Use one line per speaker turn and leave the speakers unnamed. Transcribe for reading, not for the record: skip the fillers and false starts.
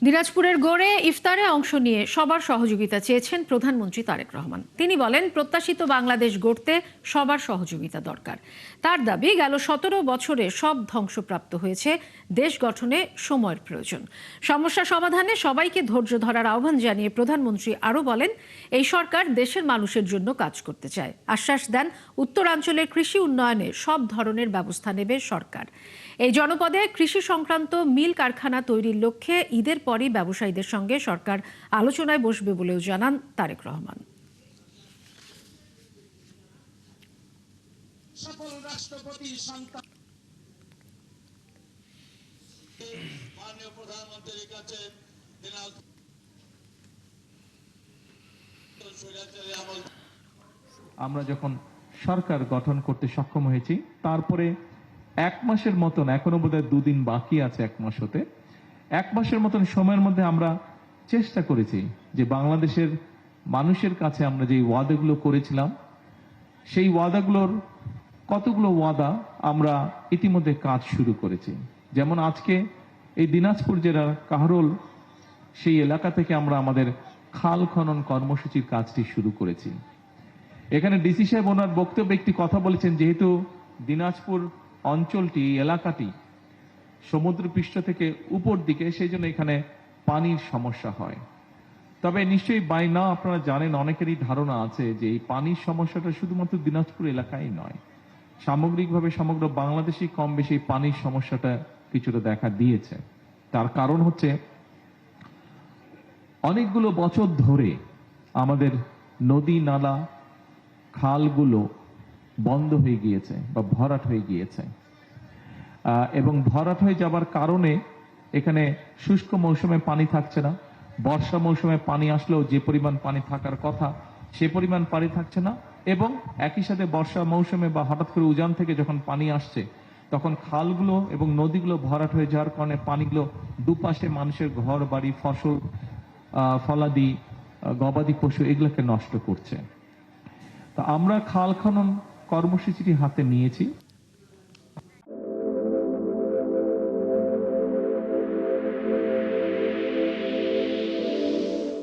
দিনাজপুরের গড়ে ইফতারে অংশ নিয়ে সবার সহযোগিতা চেয়েছেন প্রধানমন্ত্রী তারেক রহমান। তিনি বলেন, প্রত্যাশিত বাংলাদেশ গড়তে সবার সহযোগিতা দরকার। তার দাবি, গেল 17 বছরে সব ধ্বংসপ্রাপ্ত হয়েছে, দেশ গঠনে সময়ের প্রয়োজন। সমস্যা সমাধানে সবাইকে ধৈর্য ধরার আহ্বান জানিয়ে প্রধানমন্ত্রী আরও বলেন, এই সরকার দেশের মানুষের জন্য কাজ করতে চায়। আশ্বাস দেন, উত্তরাঞ্চলের কৃষি উন্নয়নে সব ধরনের ব্যবস্থা নেবে সরকার। এই জনপদে কৃষি সংক্রান্ত মিল কারখানা তৈরির লক্ষ্যে ঈদের পরই ব্যবসায়ীদের সঙ্গে সরকার আলোচনায় বসবে বলেও জানান তারেক রহমান।
সকল রাষ্ট্রপতি সন্তান মাননীয় প্রধানমন্ত্রীর কাছে
আমরা যখন সরকার গঠন করতে সক্ষম হয়েছি, তারপরে এক মাসের মতন, এখনো বোধহয় 2 দিন বাকি আছে এক মাস হতে, এক মাসের মতন সময়ের মধ্যে আমরা চেষ্টা করেছি যে বাংলাদেশের মানুষের কাছে আমরা যে ওয়াদাগুলো করেছিলাম, সেই ওয়াদাগুলোর কতগুলো ওয়াদা আমরা ইতিমধ্যে কাজ শুরু করেছি। যেমন আজকে এই দিনাজপুর জেলার কাহরোল সেই এলাকা থেকে আমরা আমাদের খাল খনন কর্মসূচির কাজটি শুরু করেছি। এখানে ডিসি সাহেব ওনার বক্তব্যে একটি কথা বলেছেন, যেহেতু দিনাজপুর অঞ্চলটি, এলাকাটি সমুদ্রপৃষ্ঠ থেকে উপর দিকে, সেই জন্য এখানে পানির সমস্যা হয়। তবে নিশ্চয়ই বাই না আপনারা জানেন, অনেকেরই ধারণা আছে যে এই পানির সমস্যাটা শুধুমাত্র দিনাজপুর এলাকায় নয়, সামগ্রিকভাবে সমগ্র বাংলাদেশই কম বেশি পানির সমস্যাটা কিছুটা দেখা দিয়েছে। তার কারণ হচ্ছে অনেকগুলো বছর ধরে আমাদের নদী নালা খালগুলো বন্ধ হয়ে গিয়েছে বা ভরাট হয়ে গিয়েছে, এবং ভরাট হয়ে যাবার কারণে এখানে শুষ্ক মৌসুমে পানি থাকছে না, বর্ষা মৌসুমে পানি আসলেও যে পরিমাণ পানি থাকার কথা সে পরিমাণ পানি থাকছে না, এবং একই সাথে বর্ষা মৌসুমে বা হঠাৎ করে উজান থেকে যখন পানি আসছে তখন খালগুলো এবং নদীগুলো ভরাট হয়ে যাওয়ার কারণে পানিগুলো দুপাশে মানুষের ঘর বাড়ি, ফসল ফলাদি, গবাদি পশু এগুলোকে নষ্ট করছে। তা আমরা খাল খনন কর্মসূচিটি হাতে নিয়েছি।